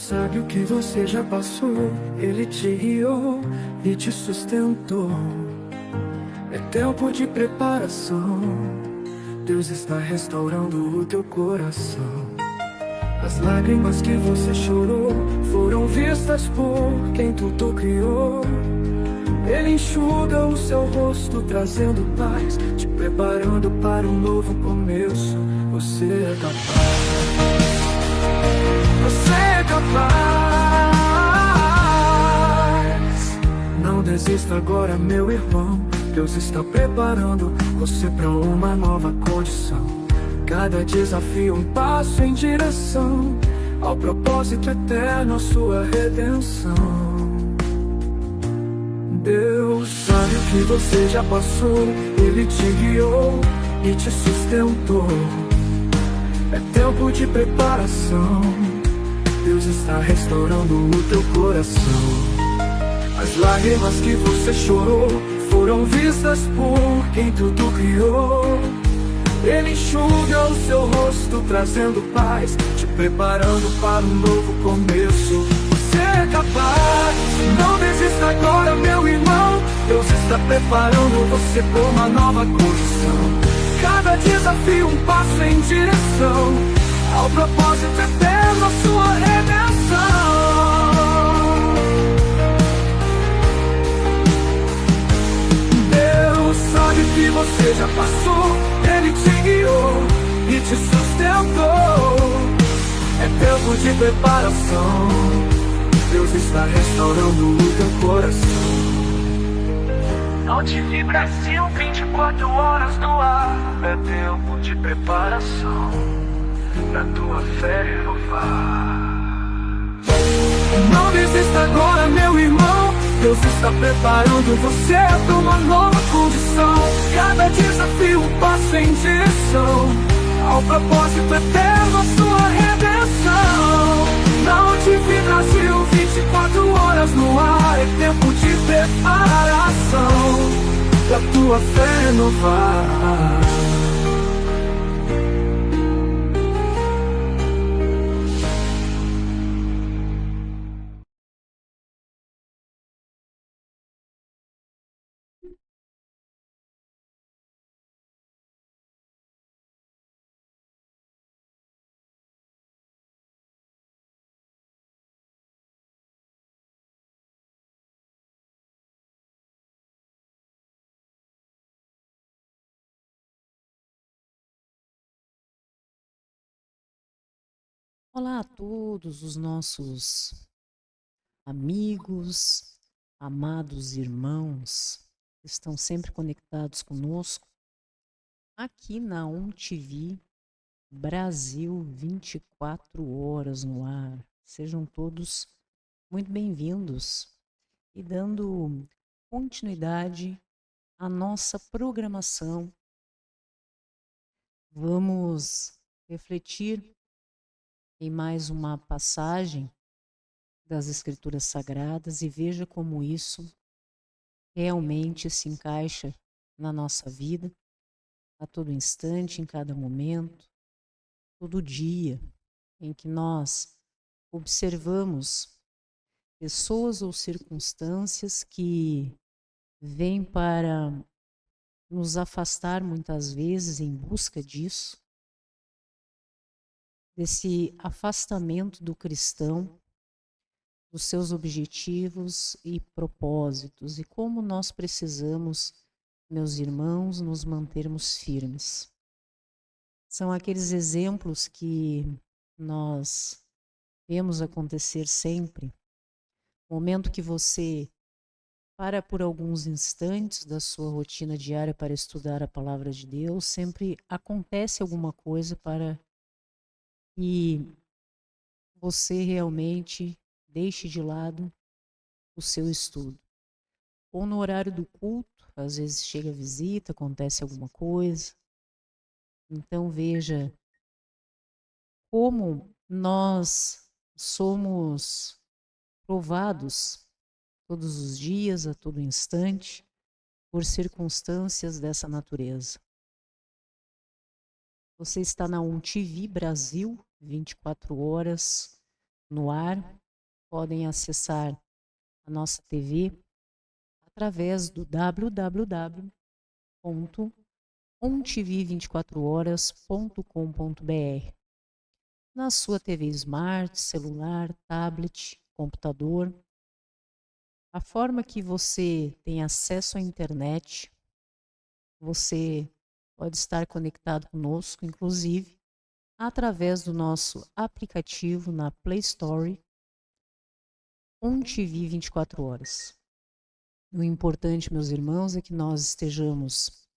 sabe o que você já passou. Ele te guiou e te sustentou. É tempo de preparação. Deus está restaurando o teu coração. As lágrimas que você chorou foram vistas por quem tudo criou. Ele enxuga o seu rosto, trazendo paz, te preparando para um novo começo. Você é capaz. Você é capaz. Não desista agora, meu irmão. Deus está preparando você para uma nova condição. Cada desafio um passo em direção ao propósito eterno, a sua redenção. Deus sabe o que você já passou. Ele te guiou e te sustentou. É tempo de preparação. Deus está restaurando o teu coração. As lágrimas que você chorou foram vistas por quem tudo criou. Ele enxuga o seu rosto, trazendo paz, te preparando para um novo começo. Você é capaz. Não desista agora, meu irmão. Deus está preparando você por uma nova condição. Cada desafio um passo em direção ao propósito eterno, a sua redenção. Deus sabe o que você já passou. Ele te guiou e te sustentou. É tempo de preparação. Deus está restaurando o teu coração. Não te vi Brasil, 24 horas no ar. É tempo de preparação pra tua fé renovar. Não desista agora, meu irmão. Deus está preparando você para uma nova condição. Cada desafio um passo em direção ao propósito eterno, a sua redenção. Não te vi Brasil, 24 horas no ar. É tempo de preparação pra tua fé renovar. Olá a todos os nossos amigos, amados irmãos, que estão sempre conectados conosco, aqui na TV Brasil 24 horas no ar. Sejam todos muito bem-vindos e dando continuidade à nossa programação. Vamos refletir em mais uma passagem das Escrituras Sagradas e veja como isso realmente se encaixa na nossa vida, a todo instante, em cada momento, todo dia em que nós observamos pessoas ou circunstâncias que vêm para nos afastar muitas vezes em busca disso, desse afastamento do cristão, dos seus objetivos e propósitos, e como nós precisamos, meus irmãos, nos mantermos firmes. São aqueles exemplos que nós vemos acontecer sempre. O momento que você para por alguns instantes da sua rotina diária para estudar a palavra de Deus, sempre acontece alguma coisa para que você realmente deixe de lado o seu estudo. Ou no horário do culto, às vezes chega visita, acontece alguma coisa. Então veja como nós somos provados todos os dias, a todo instante, por circunstâncias dessa natureza. Você está na TV Brasil 24 horas no ar, podem acessar a nossa TV através do www.ontv24horas.com.br. Na sua TV Smart, celular, tablet, computador, a forma que você tem acesso à internet, você pode estar conectado conosco, inclusive, através do nosso aplicativo na Play Store, OnTV 24 horas. O importante, meus irmãos, é que nós estejamos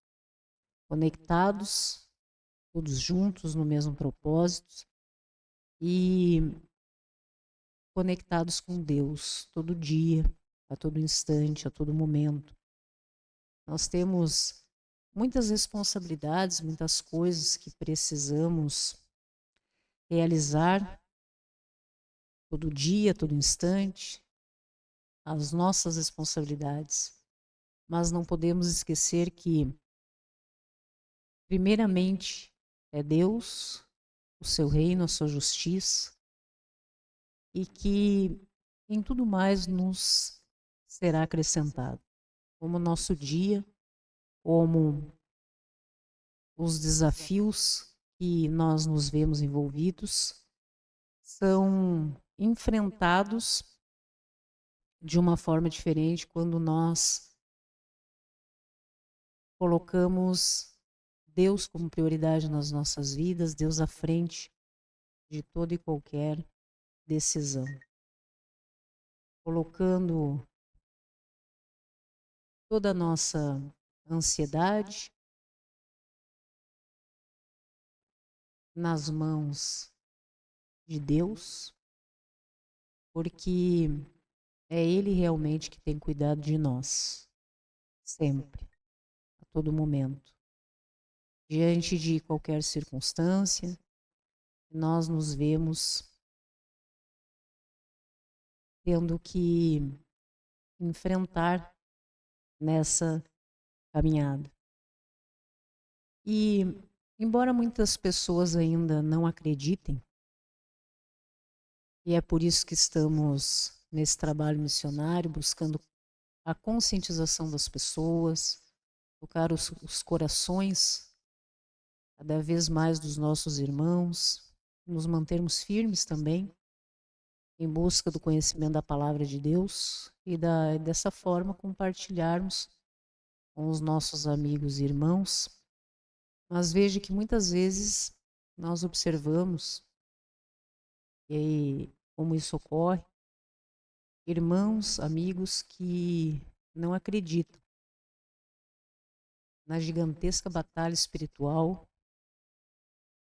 conectados, todos juntos no mesmo propósito e conectados com Deus todo dia, a todo instante, a todo momento. Nós temos muitas responsabilidades, muitas coisas que precisamos realizar todo dia, todo instante, as nossas responsabilidades. Mas não podemos esquecer que, primeiramente, é Deus, o seu reino, a sua justiça, e que em tudo mais nos será acrescentado, como o nosso dia, como os desafios que nós nos vemos envolvidos são enfrentados de uma forma diferente quando nós colocamos Deus como prioridade nas nossas vidas, Deus à frente de toda e qualquer decisão. Colocando toda a nossa ansiedade nas mãos de Deus, porque é Ele realmente que tem cuidado de nós, sempre, a todo momento. Diante de qualquer circunstância, nós nos vemos tendo que enfrentar nessa caminhada. E, embora muitas pessoas ainda não acreditem, e é por isso que estamos nesse trabalho missionário, buscando a conscientização das pessoas, tocar os corações cada vez mais dos nossos irmãos, nos mantermos firmes também em busca do conhecimento da palavra de Deus e dessa forma compartilharmos com os nossos amigos e irmãos. Mas veja que muitas vezes nós observamos, e como isso ocorre, irmãos, amigos que não acreditam na gigantesca batalha espiritual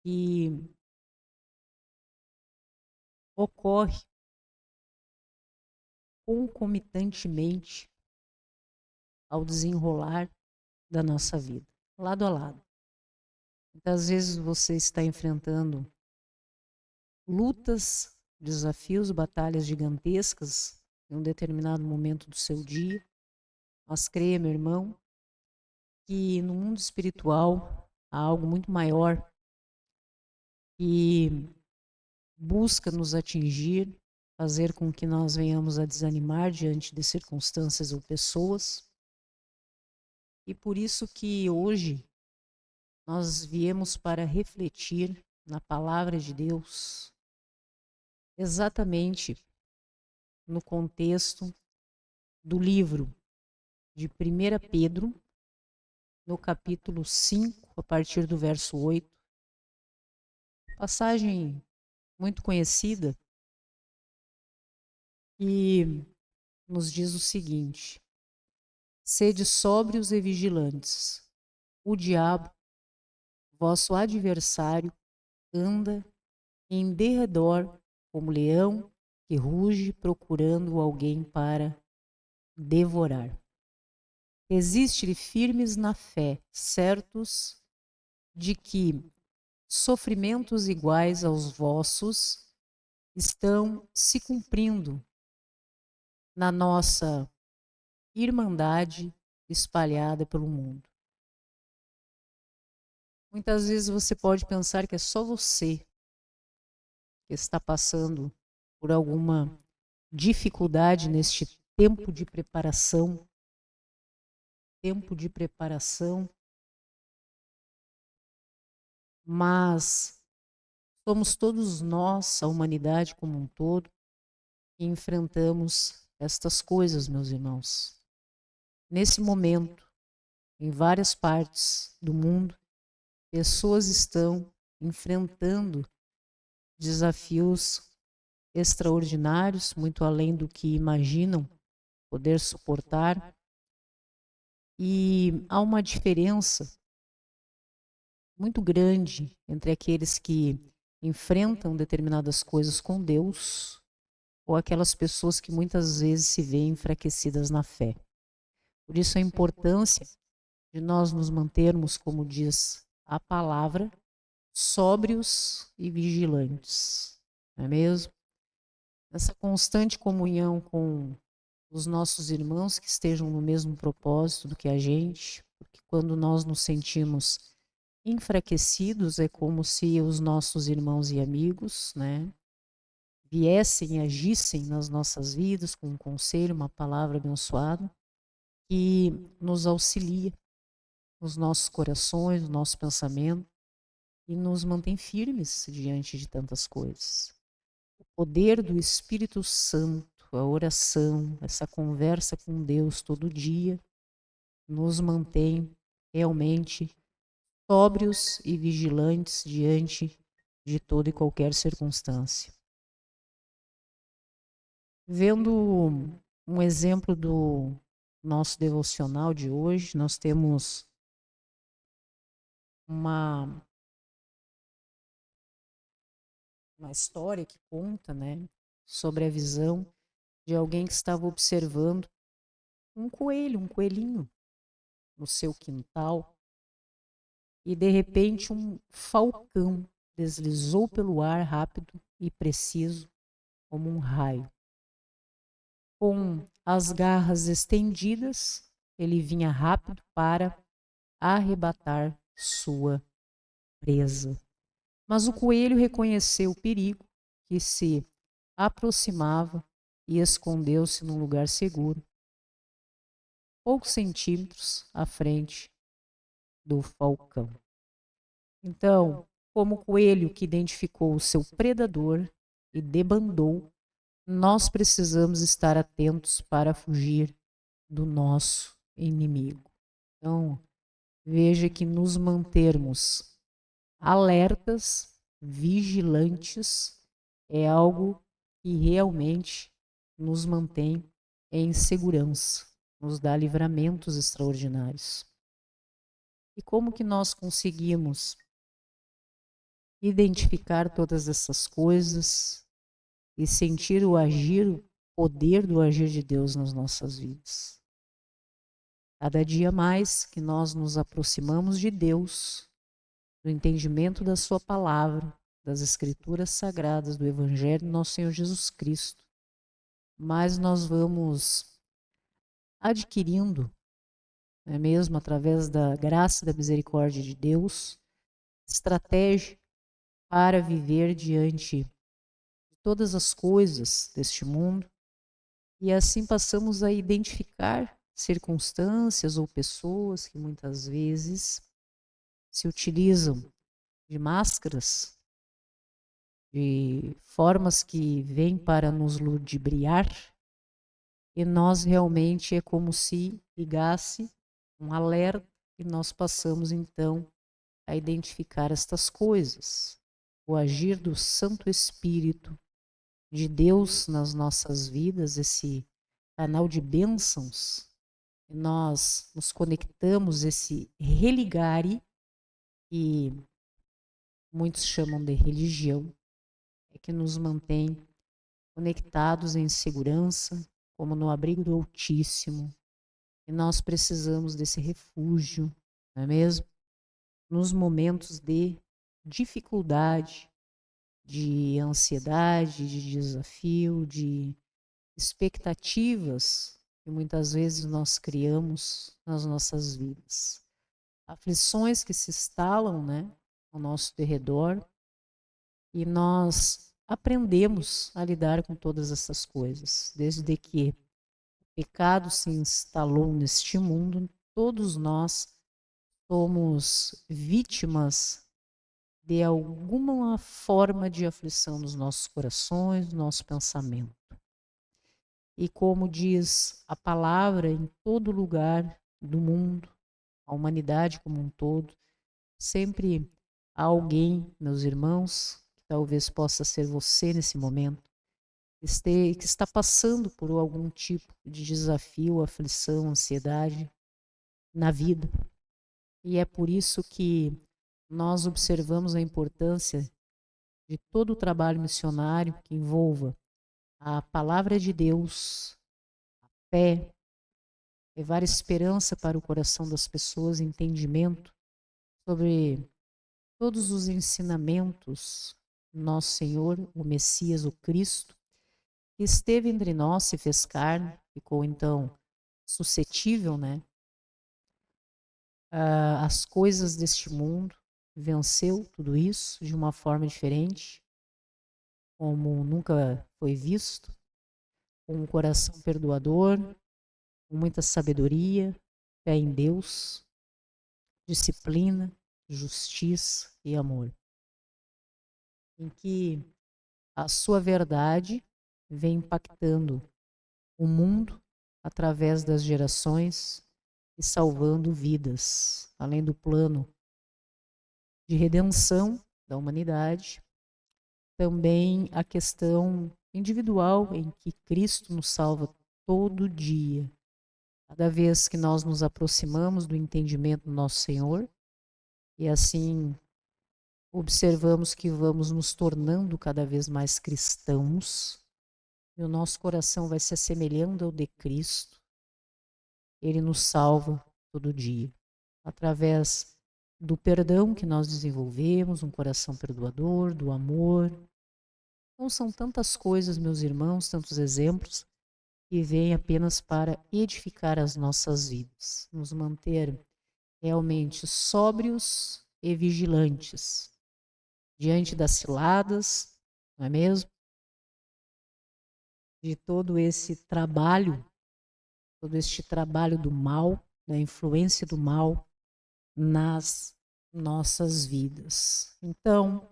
que ocorre concomitantemente ao desenrolar da nossa vida, lado a lado. Muitas vezes você está enfrentando lutas, desafios, batalhas gigantescas em um determinado momento do seu dia. Mas creia, meu irmão, que no mundo espiritual há algo muito maior que busca nos atingir, fazer com que nós venhamos a desanimar diante de circunstâncias ou pessoas. E por isso que hoje nós viemos para refletir na palavra de Deus, exatamente no contexto do livro de 1 Pedro, no capítulo 5, a partir do verso 8. Passagem muito conhecida e nos diz o seguinte: sede sóbrios e vigilantes. O diabo, vosso adversário, anda em derredor como leão que ruge procurando alguém para devorar. Resiste-lhe firmes na fé, certos de que sofrimentos iguais aos vossos estão se cumprindo na nossa irmandade espalhada pelo mundo. Muitas vezes você pode pensar que é só você que está passando por alguma dificuldade neste tempo de preparação, mas somos todos nós, a humanidade como um todo, que enfrentamos estas coisas, meus irmãos. Nesse momento, em várias partes do mundo, pessoas estão enfrentando desafios extraordinários, muito além do que imaginam poder suportar. E há uma diferença muito grande entre aqueles que enfrentam determinadas coisas com Deus ou aquelas pessoas que muitas vezes se veem enfraquecidas na fé. Por isso a importância de nós nos mantermos, como diz a palavra, sóbrios e vigilantes, não é mesmo? Essa constante comunhão com os nossos irmãos que estejam no mesmo propósito do que a gente, porque quando nós nos sentimos enfraquecidos é como se os nossos irmãos e amigos, né, viessem e agissem nas nossas vidas com um conselho, uma palavra abençoada que nos auxilia nos nossos corações, no nosso pensamento e nos mantém firmes diante de tantas coisas. O poder do Espírito Santo, a oração, essa conversa com Deus todo dia, nos mantém realmente sóbrios e vigilantes diante de toda e qualquer circunstância. Vendo um exemplo do nosso devocional de hoje, nós temos uma história que conta, né, sobre a visão de alguém que estava observando um coelhinho no seu quintal e de repente um falcão deslizou pelo ar rápido e preciso como um raio. Com as garras estendidas, ele vinha rápido para arrebatar sua presa. Mas o coelho reconheceu o perigo que se aproximava e escondeu-se num lugar seguro, poucos centímetros à frente do falcão. Então, como o coelho que identificou o seu predador e debandou, nós precisamos estar atentos para fugir do nosso inimigo. Então, veja que nos mantermos alertas, vigilantes, é algo que realmente nos mantém em segurança, nos dá livramentos extraordinários. E como que nós conseguimos identificar todas essas coisas e sentir o poder do agir de Deus nas nossas vidas? Cada dia mais que nós nos aproximamos de Deus, do entendimento da sua palavra, das escrituras sagradas, do Evangelho do nosso Senhor Jesus Cristo, mais nós vamos adquirindo, não é mesmo, através da graça e da misericórdia de Deus, estratégia para viver diante de todas as coisas deste mundo, e assim passamos a identificar circunstâncias ou pessoas que muitas vezes se utilizam de máscaras, de formas que vêm para nos ludibriar, e nós realmente é como se ligasse um alerta e nós passamos então a identificar estas coisas. O agir do Santo Espírito de Deus nas nossas vidas, esse canal de bênçãos, nós nos conectamos, esse religare, que muitos chamam de religião, é que nos mantém conectados em segurança, como no abrigo do Altíssimo. E nós precisamos desse refúgio, não é mesmo? Nos momentos de dificuldade, de ansiedade, de desafio, de expectativas que muitas vezes nós criamos nas nossas vidas. Aflições que se instalam, né, ao nosso derredor, e nós aprendemos a lidar com todas essas coisas. Desde que o pecado se instalou neste mundo, todos nós somos vítimas de alguma forma de aflição nos nossos corações, no nosso pensamento. E como diz a palavra, em todo lugar do mundo, a humanidade como um todo, sempre há alguém, meus irmãos, que talvez possa ser você nesse momento, que está passando por algum tipo de desafio, aflição, ansiedade na vida. E é por isso que nós observamos a importância de todo o trabalho missionário que envolva a palavra de Deus, fé, levar esperança para o coração das pessoas, entendimento sobre todos os ensinamentos do nosso Senhor, o Messias, o Cristo, que esteve entre nós, se fez carne, ficou então suscetível, né, às coisas deste mundo, venceu tudo isso de uma forma diferente, como nunca foi visto, com um coração perdoador, com muita sabedoria, fé em Deus, disciplina, justiça e amor. Em que a sua verdade vem impactando o mundo através das gerações e salvando vidas, além do plano de redenção da humanidade, também a questão individual em que Cristo nos salva todo dia. Cada vez que nós nos aproximamos do entendimento do nosso Senhor, e assim observamos que vamos nos tornando cada vez mais cristãos, e o nosso coração vai se assemelhando ao de Cristo, Ele nos salva todo dia, através do perdão que nós desenvolvemos, um coração perdoador, do amor. Então são tantas coisas, meus irmãos, tantos exemplos, que vêm apenas para edificar as nossas vidas, nos manter realmente sóbrios e vigilantes diante das ciladas, não é mesmo? De todo esse trabalho, todo este trabalho do mal, da influência do mal nas nossas vidas. Então,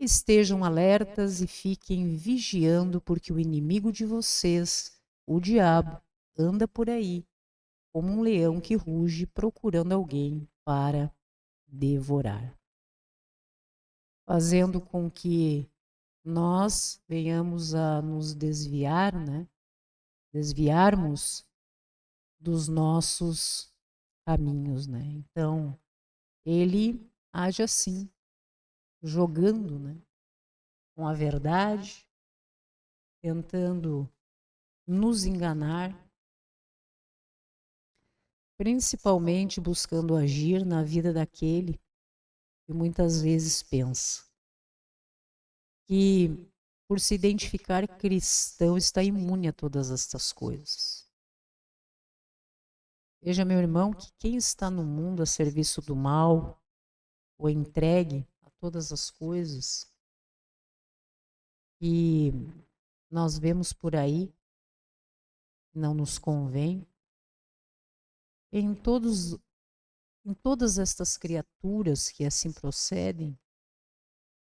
estejam alertas e fiquem vigiando, porque o inimigo de vocês, o diabo, anda por aí como um leão que ruge procurando alguém para devorar, fazendo com que nós venhamos a nos desviar, né? Desviarmos dos nossos caminhos, né? Então, ele age assim, jogando, né, com a verdade, tentando nos enganar, principalmente buscando agir na vida daquele que muitas vezes pensa que, por se identificar cristão, está imune a todas estas coisas. Veja, meu irmão, que quem está no mundo a serviço do mal ou entregue a todas as coisas que nós vemos por aí, não nos convém, em todas estas criaturas que assim procedem,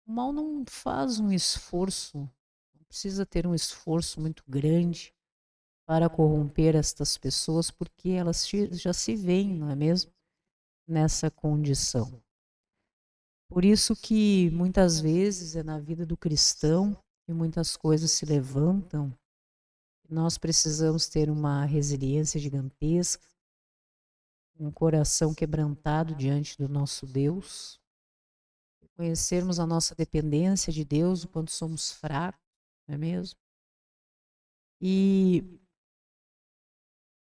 o mal não faz um esforço, não precisa ter um esforço muito grande para corromper estas pessoas, porque elas já se veem, não é mesmo, nessa condição. Por isso que muitas vezes é na vida do cristão que muitas coisas se levantam. Nós precisamos ter uma resiliência gigantesca, um coração quebrantado diante do nosso Deus, conhecermos a nossa dependência de Deus, o quanto somos fracos, não é mesmo? E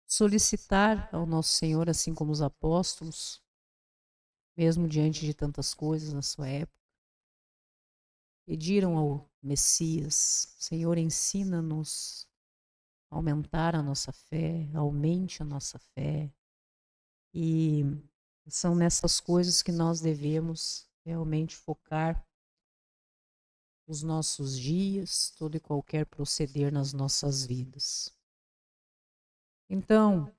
solicitar ao nosso Senhor, assim como os apóstolos, mesmo diante de tantas coisas na sua época, pediram ao Messias: Senhor, ensina-nos a aumentar a nossa fé, aumente a nossa fé. E são nessas coisas que nós devemos realmente focar os nossos dias, todo e qualquer proceder nas nossas vidas. Então,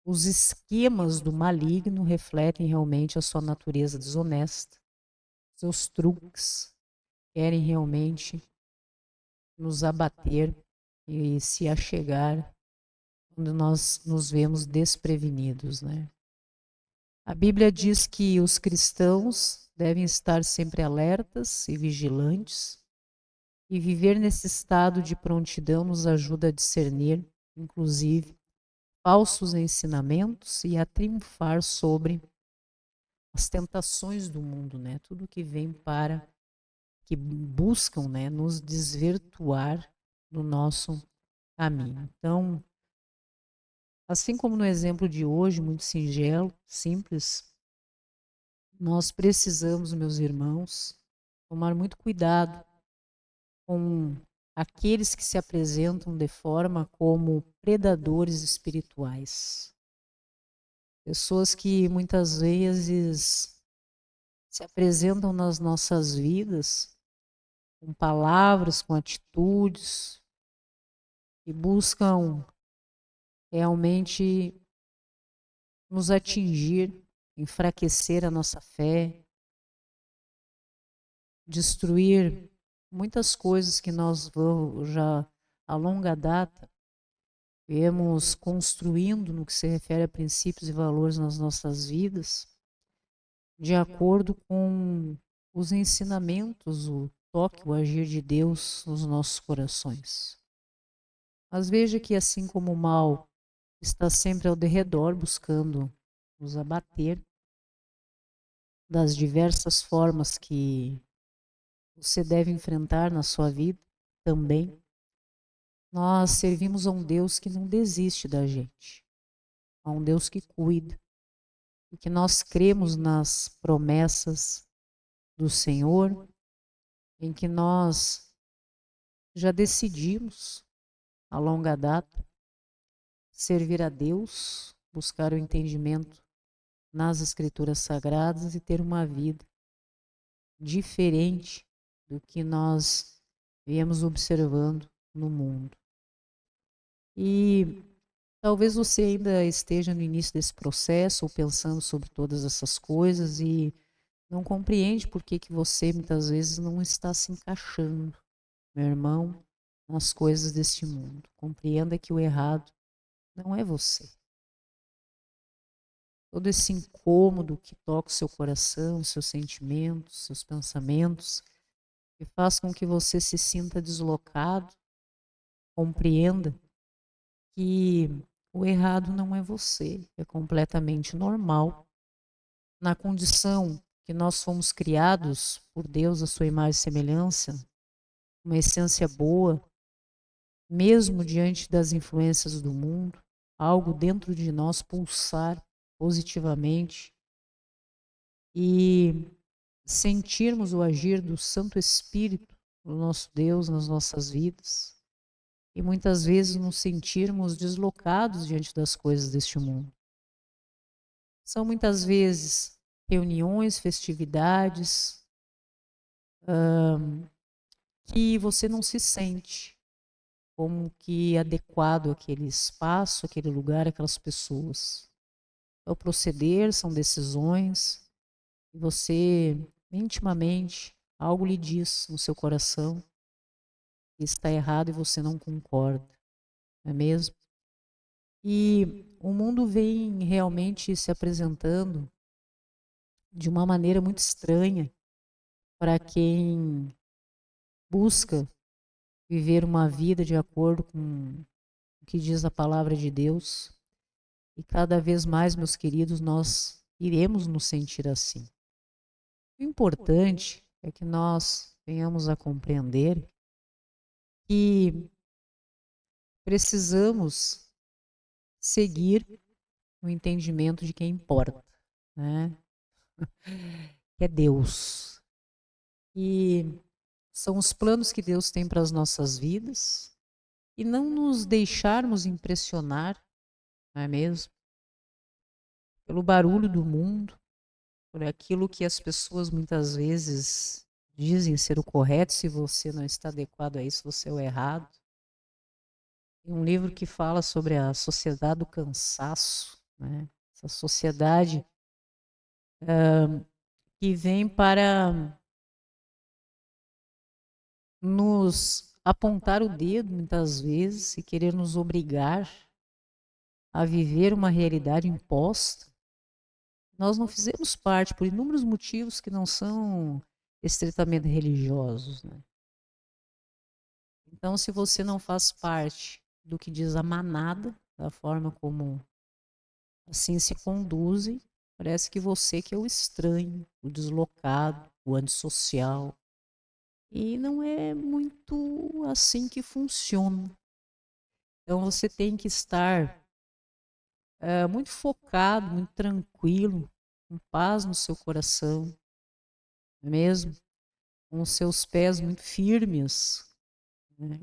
os esquemas do maligno refletem realmente a sua natureza desonesta, seus truques, querem realmente nos abater e se achegar quando nós nos vemos desprevenidos, né? A Bíblia diz que os cristãos devem estar sempre alertas e vigilantes, e viver nesse estado de prontidão nos ajuda a discernir, inclusive, falsos ensinamentos e a triunfar sobre as tentações do mundo, né? Tudo que vem para, que buscam, né, nos desvirtuar do nosso caminho. Então, assim como no exemplo de hoje, muito singelo, simples, nós precisamos, meus irmãos, tomar muito cuidado com aqueles que se apresentam de forma como predadores espirituais. Pessoas que muitas vezes se apresentam nas nossas vidas com palavras, com atitudes, e buscam realmente nos atingir, enfraquecer a nossa fé, destruir muitas coisas que nós vamos já a longa data viemos construindo no que se refere a princípios e valores nas nossas vidas, de acordo com os ensinamentos, o toque, o agir de Deus nos nossos corações. Mas veja que assim como o mal está sempre ao derredor buscando nos abater, das diversas formas que você deve enfrentar na sua vida também, nós servimos a um Deus que não desiste da gente, a um Deus que cuida, e que nós cremos nas promessas do Senhor, em que nós já decidimos a longa data servir a Deus, buscar o entendimento nas Escrituras Sagradas e ter uma vida diferente do que nós viemos observando no mundo. E talvez você ainda esteja no início desse processo ou pensando sobre todas essas coisas e não compreende por que você muitas vezes não está se encaixando, meu irmão, nas coisas deste mundo. Compreenda que o errado não é você. Todo esse incômodo que toca o seu coração, seus sentimentos, seus pensamentos, que faz com que você se sinta deslocado, compreenda que o errado não é você, é completamente normal. Na condição que nós fomos criados por Deus, a sua imagem e semelhança, uma essência boa, mesmo diante das influências do mundo, algo dentro de nós pulsar positivamente e sentirmos o agir do Santo Espírito, do nosso Deus, nas nossas vidas, e muitas vezes nos sentirmos deslocados diante das coisas deste mundo. São muitas vezes reuniões, festividades, que você não se sente como que adequado àquele espaço, àquele lugar, àquelas pessoas. É o proceder, são decisões, e você intimamente algo lhe diz no seu coração que está errado e você não concorda, não é mesmo? E o mundo vem realmente se apresentando de uma maneira muito estranha para quem busca viver uma vida de acordo com o que diz a palavra de Deus. E cada vez mais, meus queridos, nós iremos nos sentir assim. O importante é que nós venhamos a compreender que precisamos seguir o entendimento de quem importa, né? Que é Deus. E são os planos que Deus tem para as nossas vidas e não nos deixarmos impressionar, não é mesmo? Pelo barulho do mundo, por aquilo que as pessoas muitas vezes dizem ser o correto. Se você não está adequado a isso, você é o errado. Tem um livro que fala sobre a sociedade do cansaço, né? Essa sociedade que vem para nos apontar o dedo muitas vezes e querer nos obrigar a viver uma realidade imposta. Nós não fizemos parte por inúmeros motivos que não são estritamente religiosos, né? Então, se você não faz parte do que diz a manada, da forma como assim se conduzem, parece que você que é o estranho, o deslocado, o antissocial. E não é muito assim que funciona. Então você tem que estar muito focado, muito tranquilo, com paz no seu coração, não é mesmo? Com os seus pés muito firmes, né?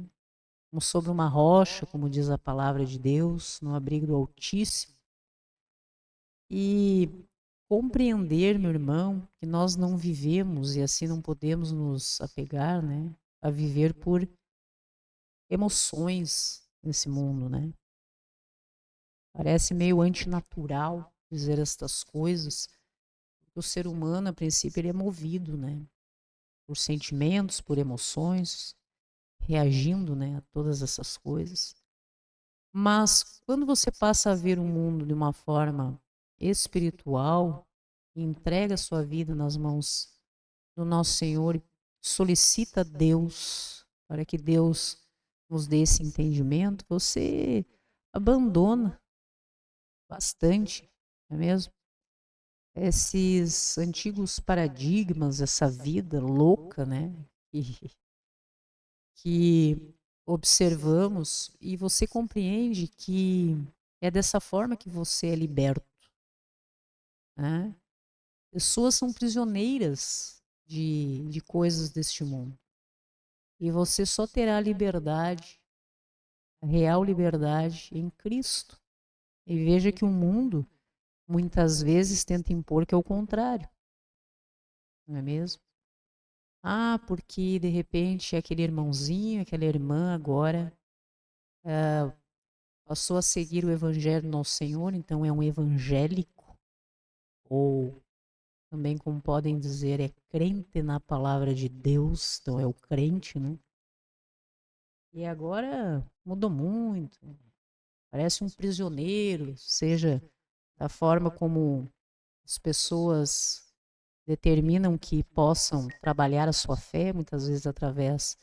Como sobre uma rocha, como diz a palavra de Deus, no abrigo do Altíssimo. E compreender, meu irmão, que nós não vivemos e assim não podemos nos apegar, né, a viver por emoções nesse mundo, né? Parece meio antinatural dizer estas coisas. O ser humano, a princípio, ele é movido, né, por sentimentos, por emoções, reagindo, né, a todas essas coisas. Mas quando você passa a ver o mundo de uma forma espiritual, e entrega a sua vida nas mãos do nosso Senhor e solicita a Deus para que Deus nos dê esse entendimento, você abandona bastante, não é mesmo? Esses antigos paradigmas, essa vida louca, né? Que observamos e você compreende que é dessa forma que você é liberto, né? Pessoas são prisioneiras de coisas deste mundo. E você só terá liberdade, a real liberdade, em Cristo. E veja que o mundo muitas vezes tenta impor que é o contrário, não é mesmo? Ah, porque de repente aquele irmãozinho, aquela irmã agora passou a seguir o evangelho do nosso Senhor, então é um evangélico, ou também, como podem dizer, é crente na palavra de Deus, então é o crente, né? E agora mudou muito, parece um prisioneiro, seja da forma como as pessoas determinam que possam trabalhar a sua fé, muitas vezes através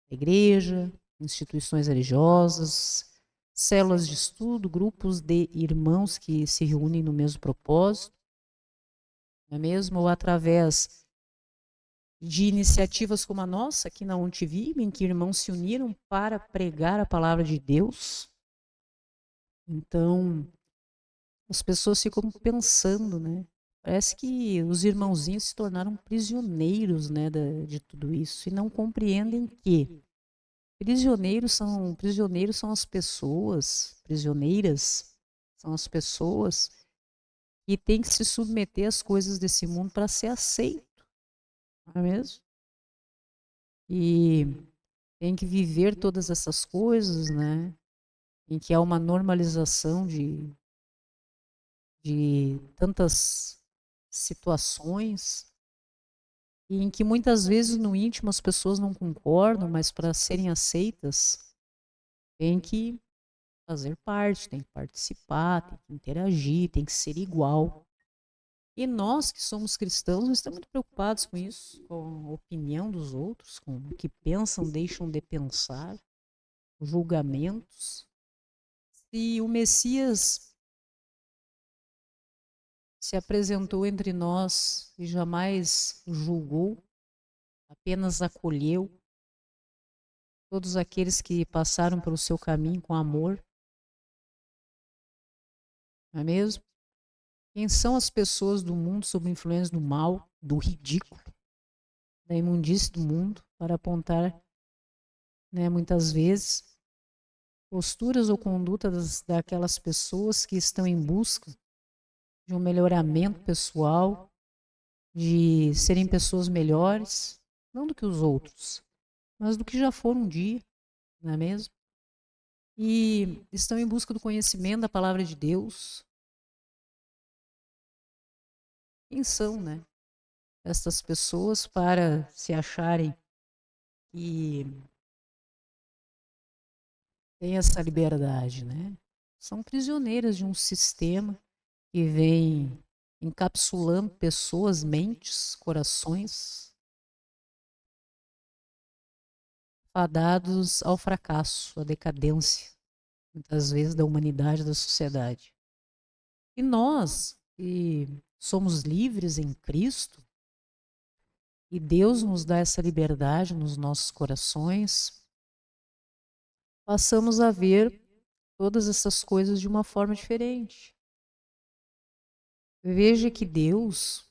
da igreja, instituições religiosas, células de estudo, grupos de irmãos que se reúnem no mesmo propósito, não é mesmo? Ou através de iniciativas como a nossa, aqui na UNTV, em que irmãos se uniram para pregar a palavra de Deus. Então, as pessoas ficam pensando, né? Parece que os irmãozinhos se tornaram prisioneiros, né, de tudo isso e não compreendem que prisioneiros são as pessoas, prisioneiras são as pessoas que têm que se submeter às coisas desse mundo para ser aceito, não é mesmo? E tem que viver todas essas coisas, né? Em que há uma normalização de tantas situações e em que muitas vezes no íntimo as pessoas não concordam, mas para serem aceitas tem que fazer parte, tem que participar, tem que interagir, tem que ser igual. E nós que somos cristãos não estamos muito preocupados com isso, com a opinião dos outros, com o que pensam, deixam de pensar, julgamentos. Se o Messias se apresentou entre nós e jamais julgou, apenas acolheu todos aqueles que passaram pelo seu caminho com amor, não é mesmo? Quem são as pessoas do mundo sob influência do mal, do ridículo, da imundície do mundo, para apontar, né, muitas vezes, posturas ou condutas daquelas pessoas que estão em busca de um melhoramento pessoal, de serem pessoas melhores, não do que os outros, mas do que já foram um dia, não é mesmo? E estão em busca do conhecimento da palavra de Deus. Quem são, né? Essas pessoas para se acharem que têm essa liberdade, né? São prisioneiras de um sistema que vem encapsulando pessoas, mentes, corações, fadados ao fracasso, à decadência, muitas vezes da humanidade, da sociedade. E nós, que somos livres em Cristo, e Deus nos dá essa liberdade nos nossos corações, passamos a ver todas essas coisas de uma forma diferente. Veja que Deus,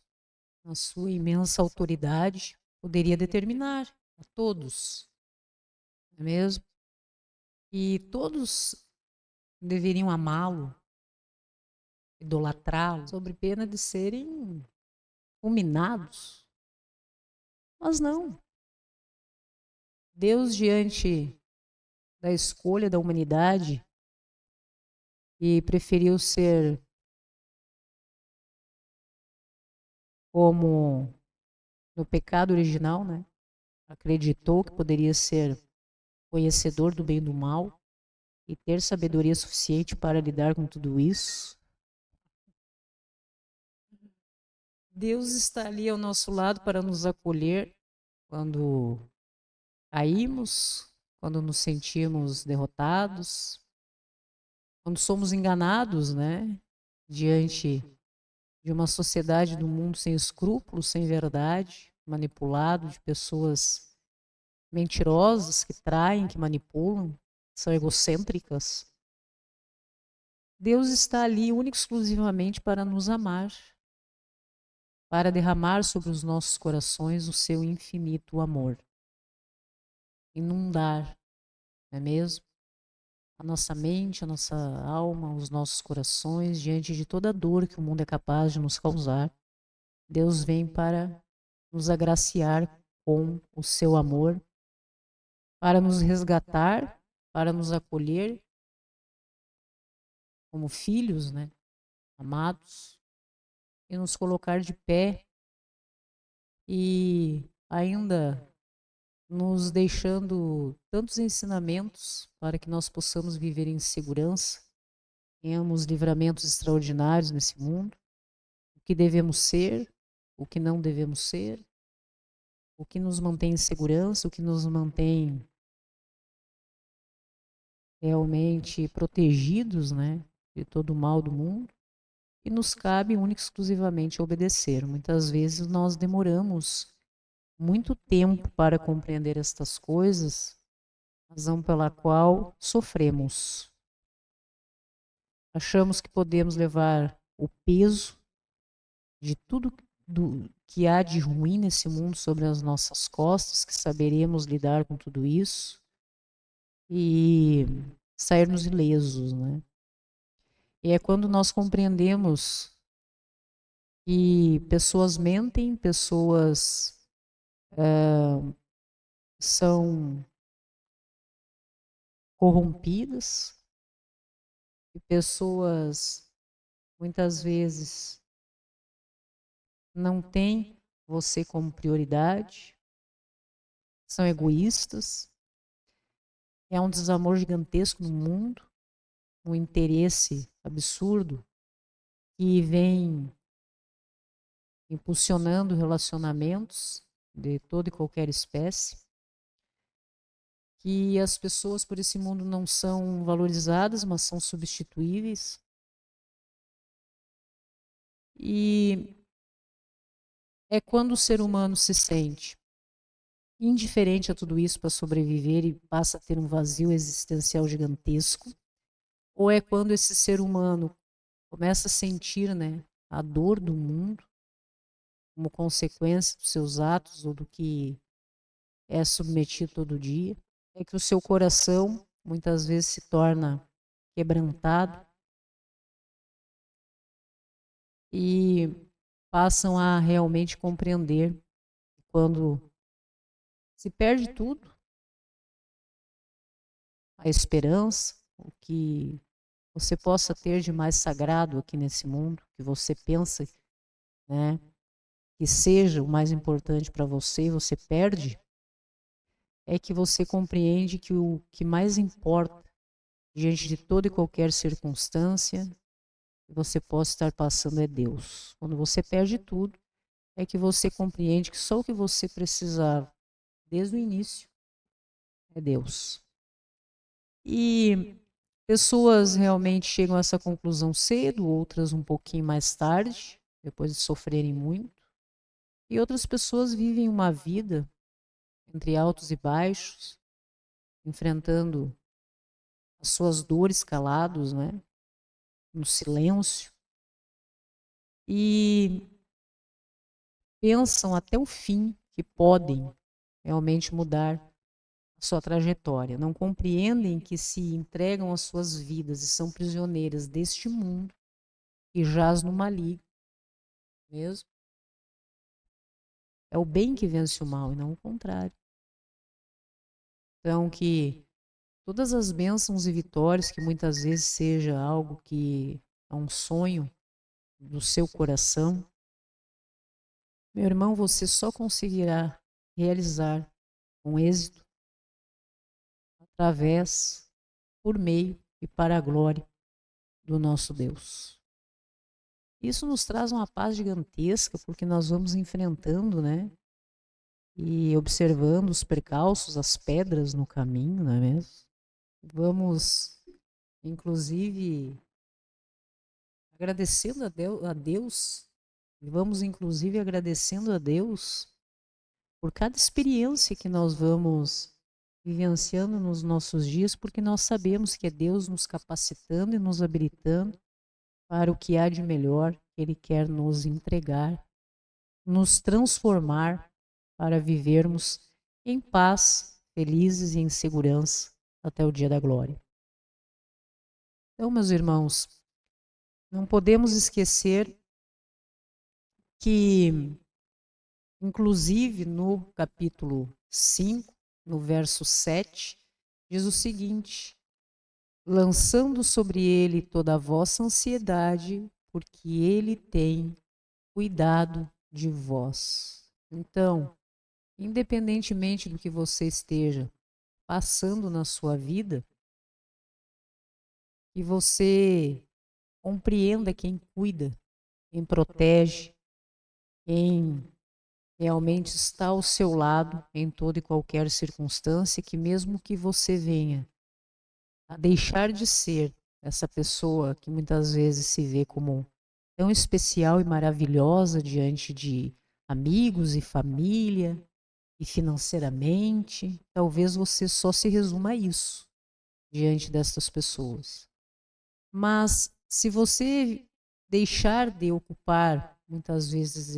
na sua imensa autoridade, poderia determinar a todos, não é mesmo? E todos deveriam amá-lo, idolatrá-lo, sob pena de serem fulminados. Mas não. Deus, diante da escolha da humanidade, e preferiu ser como no pecado original, né? Acreditou que poderia ser conhecedor do bem e do mal e ter sabedoria suficiente para lidar com tudo isso. Deus está ali ao nosso lado para nos acolher quando caímos, quando nos sentimos derrotados, quando somos enganados, né? Diante de uma sociedade do mundo sem escrúpulos, sem verdade, manipulado de pessoas mentirosas que traem, que manipulam, são egocêntricas. Deus está ali única e exclusivamente para nos amar, para derramar sobre os nossos corações o seu infinito amor. Inundar, não é mesmo? A nossa mente, a nossa alma, os nossos corações, diante de toda a dor que o mundo é capaz de nos causar. Deus vem para nos agraciar com o seu amor, para nos resgatar, para nos acolher como filhos, né, amados, e nos colocar de pé e ainda nos deixando tantos ensinamentos para que nós possamos viver em segurança, tenhamos livramentos extraordinários nesse mundo, o que devemos ser, o que não devemos ser, o que nos mantém em segurança, o que nos mantém realmente protegidos, né, de todo o mal do mundo, e nos cabe única e exclusivamente obedecer. Muitas vezes nós demoramos muito tempo para compreender estas coisas, razão pela qual sofremos. Achamos que podemos levar o peso de tudo que há de ruim nesse mundo sobre as nossas costas, que saberemos lidar com tudo isso e sairmos ilesos, né? E é quando nós compreendemos que pessoas mentem, pessoas são corrompidas, e pessoas muitas vezes não têm você como prioridade, são egoístas, é um desamor gigantesco no mundo, um interesse absurdo que vem impulsionando relacionamentos de toda e qualquer espécie, que as pessoas por esse mundo não são valorizadas, mas são substituíveis. E é quando o ser humano se sente indiferente a tudo isso para sobreviver e passa a ter um vazio existencial gigantesco, ou é quando esse ser humano começa a sentir, né, a dor do mundo como consequência dos seus atos ou do que é submetido todo dia, é que o seu coração muitas vezes se torna quebrantado e passam a realmente compreender quando se perde tudo, a esperança, o que você possa ter de mais sagrado aqui nesse mundo, que você pensa, né, que seja o mais importante para você, você perde, é que você compreende que o que mais importa diante de toda e qualquer circunstância que você possa estar passando é Deus. Quando você perde tudo, é que você compreende que só o que você precisava desde o início é Deus. E pessoas realmente chegam a essa conclusão cedo, outras um pouquinho mais tarde, depois de sofrerem muito. E outras pessoas vivem uma vida entre altos e baixos, enfrentando as suas dores calados, né? No silêncio. E pensam até o fim que podem realmente mudar a sua trajetória. Não compreendem que se entregam às suas vidas e são prisioneiras deste mundo que jaz no maligno mesmo. É o bem que vence o mal e não o contrário. Então, que todas as bênçãos e vitórias, que muitas vezes seja algo que é um sonho do seu coração, meu irmão, você só conseguirá realizar com êxito através, por meio e para a glória do nosso Deus. Isso nos traz uma paz gigantesca, porque nós vamos enfrentando, né? E observando os percalços, as pedras no caminho, não é mesmo? Vamos, inclusive, agradecendo a Deus, vamos, inclusive, agradecendo a Deus por cada experiência que nós vamos vivenciando nos nossos dias, porque nós sabemos que é Deus nos capacitando e nos habilitando para o que há de melhor que Ele quer nos entregar, nos transformar para vivermos em paz, felizes e em segurança até o dia da glória. Então, meus irmãos, não podemos esquecer que, inclusive no capítulo 5, no verso 7, diz o seguinte: lançando sobre ele toda a vossa ansiedade, porque ele tem cuidado de vós. Então, independentemente do que você esteja passando na sua vida, que você compreenda quem cuida, quem protege, quem realmente está ao seu lado em toda e qualquer circunstância, que mesmo que você venha a deixar de ser essa pessoa que muitas vezes se vê como tão especial e maravilhosa diante de amigos e família e financeiramente, talvez você só se resuma a isso diante destas pessoas. Mas se você deixar de ocupar muitas vezes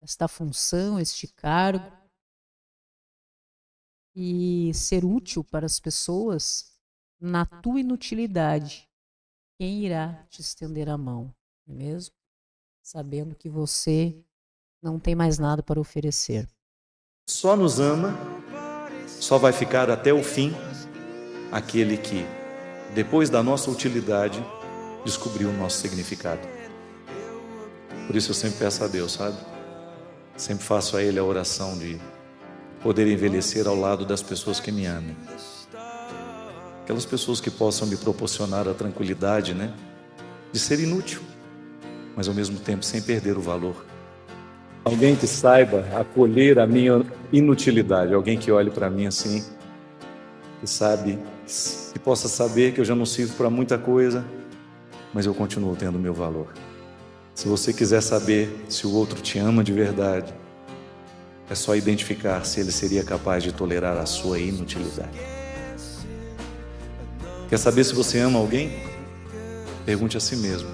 esta função, este cargo, e ser útil para as pessoas, na tua inutilidade, quem irá te estender a mão, não é mesmo? Sabendo que você não tem mais nada para oferecer. Só nos ama, só vai ficar até o fim aquele que, depois da nossa utilidade, descobriu o nosso significado. Por isso eu sempre peço a Deus, sabe? Sempre faço a Ele a oração de poder envelhecer ao lado das pessoas que me amem. Aquelas pessoas que possam me proporcionar a tranquilidade, né? De ser inútil, mas ao mesmo tempo sem perder o valor. Alguém que saiba acolher a minha inutilidade, alguém que olhe para mim assim, que sabe, que possa saber que eu já não sirvo para muita coisa, mas eu continuo tendo o meu valor. Se você quiser saber se o outro te ama de verdade, é só identificar se ele seria capaz de tolerar a sua inutilidade. Quer saber se você ama alguém? Pergunte a si mesmo: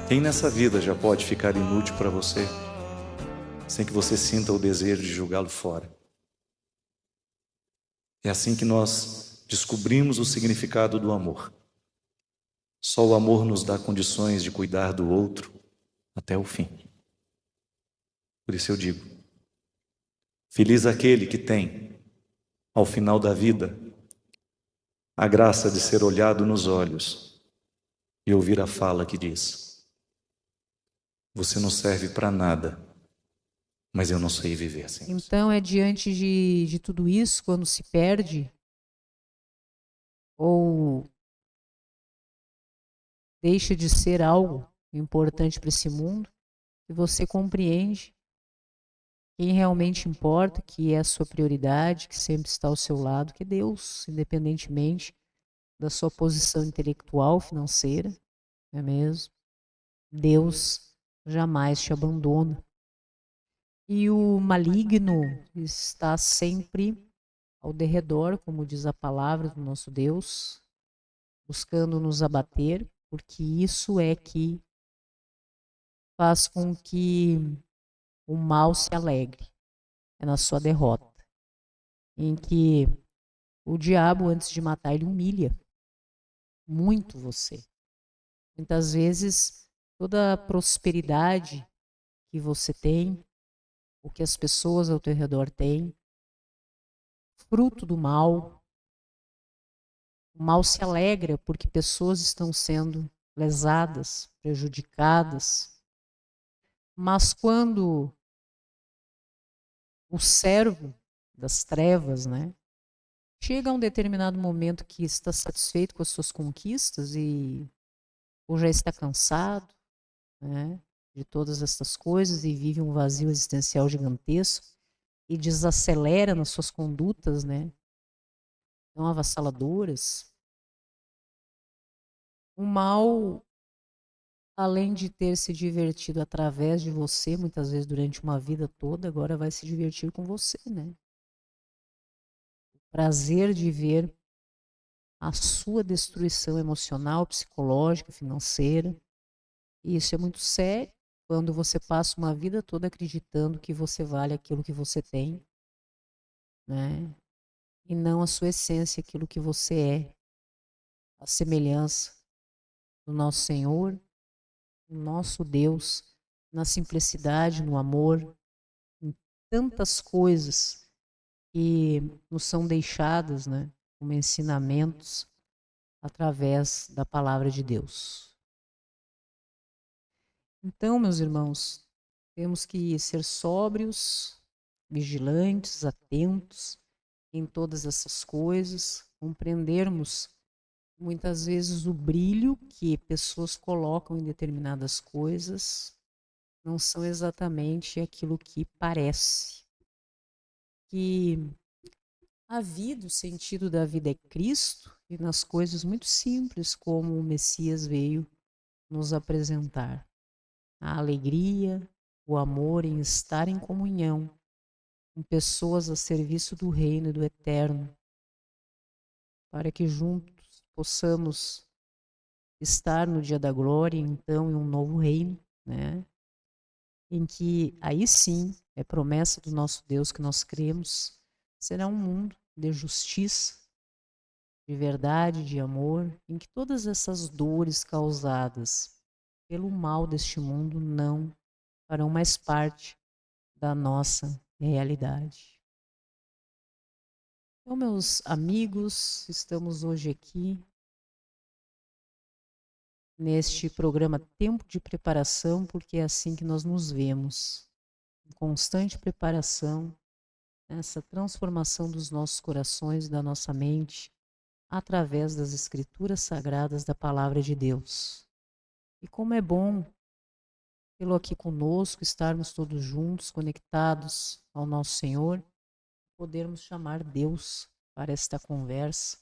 quem nessa vida já pode ficar inútil para você, sem que você sinta o desejo de jogá-lo fora? É assim que nós descobrimos o significado do amor. Só o amor nos dá condições de cuidar do outro até o fim. Por isso eu digo: Feliz aquele que tem, ao final da vida, a graça de ser olhado nos olhos e ouvir a fala que diz: você não serve para nada, mas eu não sei viver sem você. Então é diante de tudo isso, quando se perde ou deixa de ser algo importante para esse mundo, que você compreende quem realmente importa, que é a sua prioridade, que sempre está ao seu lado, que é Deus, independentemente da sua posição intelectual, financeira, não é mesmo? Deus jamais te abandona. E o maligno está sempre ao derredor, como diz a palavra do nosso Deus, buscando nos abater, porque isso é que faz com que o mal se alegre, é na sua derrota, em que o diabo, antes de matar, ele humilha muito você. Muitas vezes, toda a prosperidade que você tem, o que as pessoas ao teu redor têm, fruto do mal, o mal se alegra porque pessoas estão sendo lesadas, prejudicadas. Mas quando o servo das trevas, né, chega a um determinado momento que está satisfeito com as suas conquistas ou já está cansado, né, de todas essas coisas e vive um vazio existencial gigantesco e desacelera nas suas condutas, né, tão avassaladoras, o mal, além de ter se divertido através de você, muitas vezes durante uma vida toda, agora vai se divertir com você, né? O prazer de ver a sua destruição emocional, psicológica, financeira. E isso é muito sério quando você passa uma vida toda acreditando que você vale aquilo que você tem, né? E não a sua essência, aquilo que você é, a semelhança do nosso Senhor, do nosso Deus, na simplicidade, no amor, em tantas coisas que nos são deixadas, né, como ensinamentos através da palavra de Deus. Então, meus irmãos, temos que ser sóbrios, vigilantes, atentos em todas essas coisas, compreendermos muitas vezes o brilho que pessoas colocam em determinadas coisas não são exatamente aquilo que parece. Que a vida, o sentido da vida é Cristo e nas coisas muito simples como o Messias veio nos apresentar. A alegria, o amor em estar em comunhão com pessoas a serviço do reino e do eterno, para que juntos possamos estar no dia da glória, então, em um novo reino, né? Em que aí sim é promessa do nosso Deus que nós cremos, será um mundo de justiça, de verdade, de amor, em que todas essas dores causadas pelo mal deste mundo não farão mais parte da nossa realidade. Então, meus amigos, estamos hoje aqui neste programa Tempo de Preparação, porque é assim que nós nos vemos, em constante preparação, nessa transformação dos nossos corações e da nossa mente, através das Escrituras Sagradas da Palavra de Deus. E como é bom tê-lo aqui conosco, estarmos todos juntos, conectados ao nosso Senhor, podermos chamar Deus para esta conversa,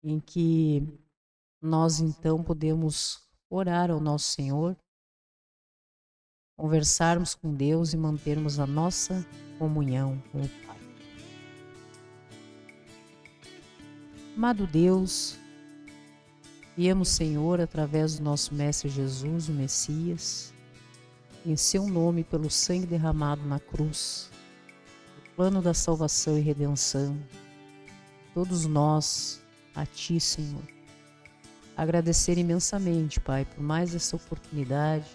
em que nós então podemos orar ao nosso Senhor, conversarmos com Deus e mantermos a nossa comunhão com o Pai. Amado Deus, viemos, Senhor, através do nosso Mestre Jesus, o Messias, em seu nome, pelo sangue derramado na cruz, o plano da salvação e redenção, todos nós, a Ti, Senhor, agradecer imensamente, Pai, por mais essa oportunidade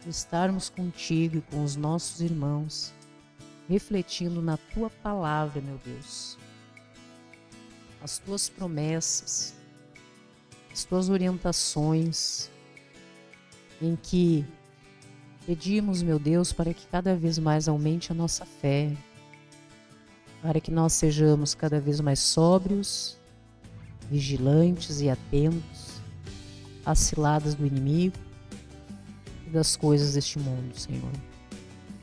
de estarmos contigo e com os nossos irmãos refletindo na Tua palavra, meu Deus, as Tuas promessas, as Tuas orientações, em que pedimos, meu Deus, para que cada vez mais aumente a nossa fé, para que nós sejamos cada vez mais sóbrios, vigilantes e atentos às ciladas do inimigo e das coisas deste mundo, Senhor.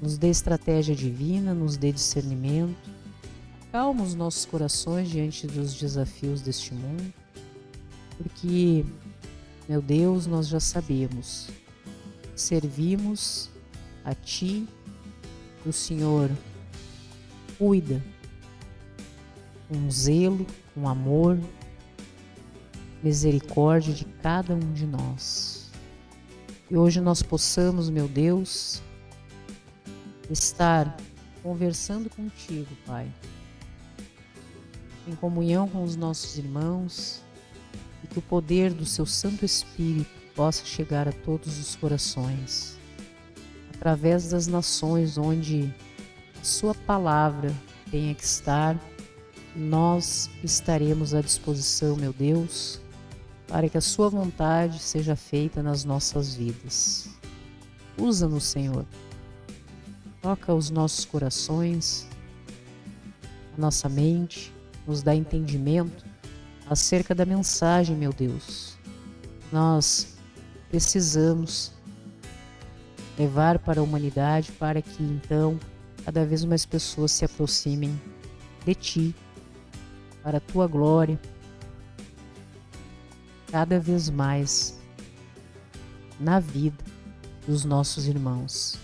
Nos dê estratégia divina, nos dê discernimento, acalma os nossos corações diante dos desafios deste mundo, porque, meu Deus, nós já sabemos, servimos a Ti, o Senhor cuida com zelo, com amor, misericórdia de cada um de nós. E hoje nós possamos, meu Deus, estar conversando contigo, Pai, em comunhão com os nossos irmãos, e que o poder do Seu Santo Espírito possa chegar a todos os corações, através das nações onde a Sua palavra tenha que estar. Nós estaremos à disposição, meu Deus, para que a Sua vontade seja feita nas nossas vidas. Usa-nos, Senhor. Toca os nossos corações, a nossa mente, nos dá entendimento acerca da mensagem, meu Deus. Nós precisamos levar para a humanidade para que então cada vez mais pessoas se aproximem de Ti, para a Tua glória, cada vez mais na vida dos nossos irmãos,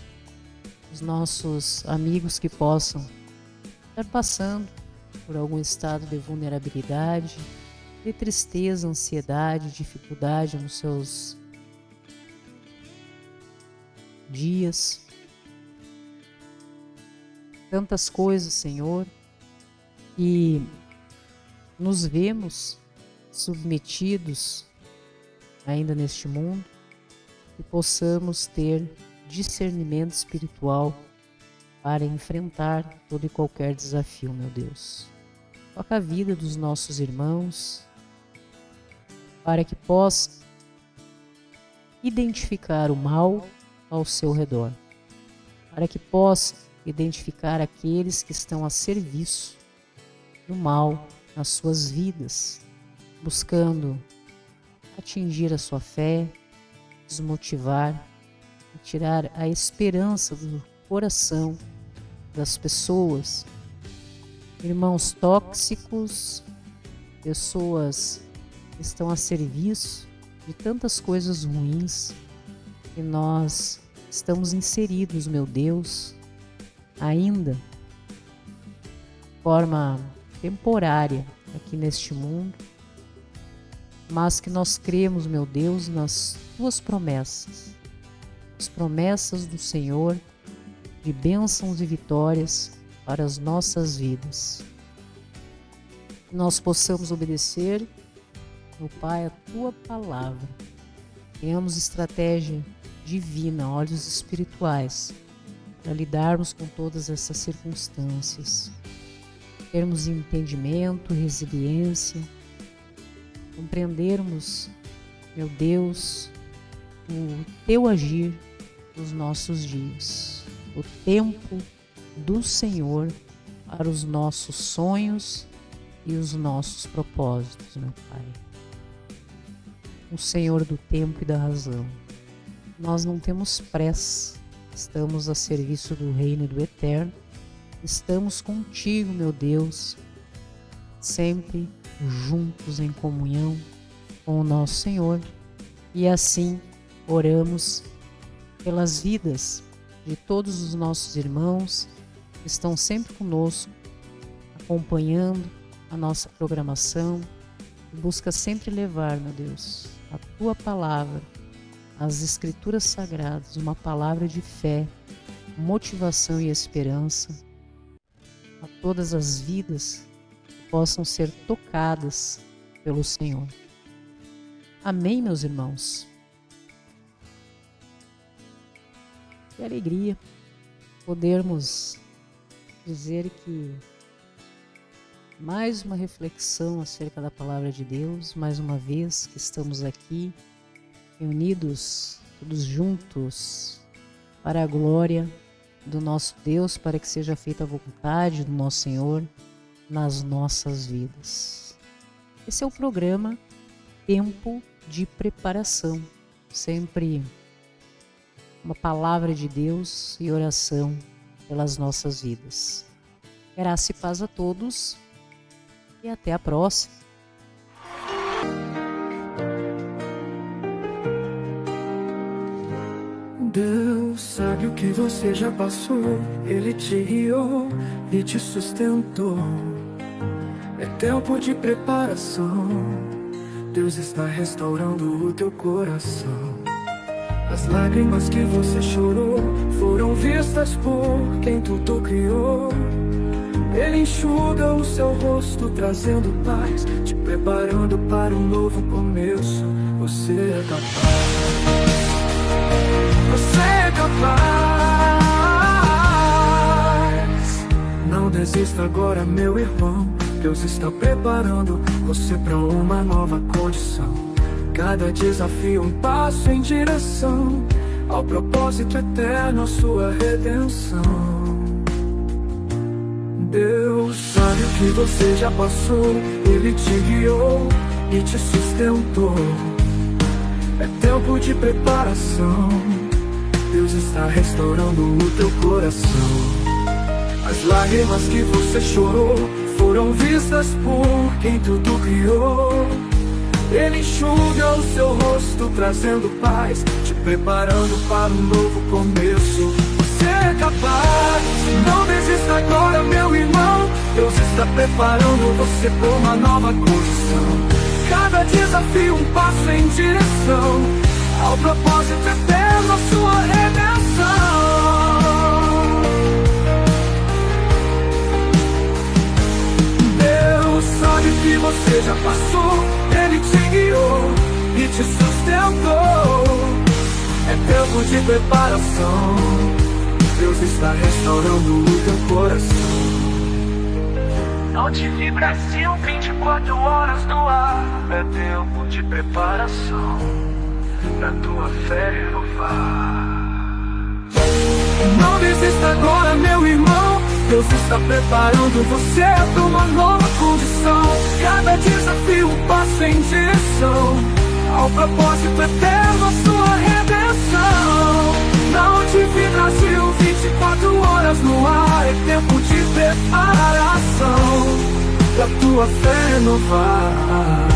os nossos amigos que possam estar passando por algum estado de vulnerabilidade, de tristeza, ansiedade, dificuldade nos seus dias. Tantas coisas, Senhor, e nos vemos submetidos ainda neste mundo, e possamos ter discernimento espiritual para enfrentar todo e qualquer desafio, meu Deus. Toca a vida dos nossos irmãos, para que possa identificar o mal ao seu redor, para que possa identificar aqueles que estão a serviço do mal nas suas vidas, buscando atingir a sua fé, desmotivar e tirar a esperança do coração das pessoas, irmãos tóxicos, pessoas que estão a serviço de tantas coisas ruins que nós estamos inseridos, meu Deus, ainda de forma temporária aqui neste mundo, mas que nós cremos, meu Deus, nas Tuas promessas, as promessas do Senhor de bênçãos e vitórias para as nossas vidas. Que nós possamos obedecer, meu Pai, a Tua palavra. Tenhamos estratégia divina, olhos espirituais, para lidarmos com todas essas circunstâncias. Termos entendimento, resiliência, compreendermos, meu Deus, o Teu agir nos nossos dias, o tempo do Senhor para os nossos sonhos e os nossos propósitos, meu Pai. O Senhor do tempo e da razão. Nós não temos pressa, estamos a serviço do reino e do eterno, estamos contigo, meu Deus, sempre juntos em comunhão com o nosso Senhor, e assim oramos pelas vidas de todos os nossos irmãos que estão sempre conosco, acompanhando a nossa programação, e busca sempre levar, meu Deus, a Tua palavra, as Escrituras Sagradas, uma palavra de fé, motivação e esperança a todas as vidas que possam ser tocadas pelo Senhor. Amém, meus irmãos? Que alegria podermos dizer que mais uma reflexão acerca da palavra de Deus, mais uma vez que estamos aqui reunidos, todos juntos, para a glória do nosso Deus, para que seja feita a vontade do nosso Senhor nas nossas vidas. Esse é o programa Tempo de Preparação, sempre uma palavra de Deus e oração pelas nossas vidas. Graça e paz a todos e até a próxima. Deus sabe o que você já passou, Ele te guiou e te sustentou. É tempo de preparação, Deus está restaurando o teu coração. As lágrimas que você chorou foram vistas por quem tudo criou. Ele enxuga o seu rosto, trazendo paz, te preparando para um novo começo. Você é capaz. Você é capaz. Não desista agora, meu irmão. Deus está preparando você para uma nova condição. Cada desafio um passo em direção ao propósito eterno, a sua redenção. Deus sabe o que você já passou, Ele te guiou e te sustentou. É tempo de preparação, Deus está restaurando o teu coração. As lágrimas que você chorou foram vistas por quem tudo criou. Ele enxuga o seu rosto, trazendo paz, te preparando para um novo começo. Você é capaz, não desista agora, meu irmão. Deus está preparando você por uma nova condição. Cada desafio um passo em direção ao propósito eterno, a sua redenção. Deus sabe o que você já passou, Ele te guiou e te sustentou. É tempo de preparação, Deus está restaurando o teu coração. Notive Brasil, 24 horas no ar. É tempo de preparação pra tua fé renovar. Não desista agora, meu irmão. Deus está preparando você para uma nova condição. Cada desafio um passo em direção ao propósito eterno, a sua redenção. Na TV Brasil, 24 horas no ar. É tempo de preparação pra tua fé renovar.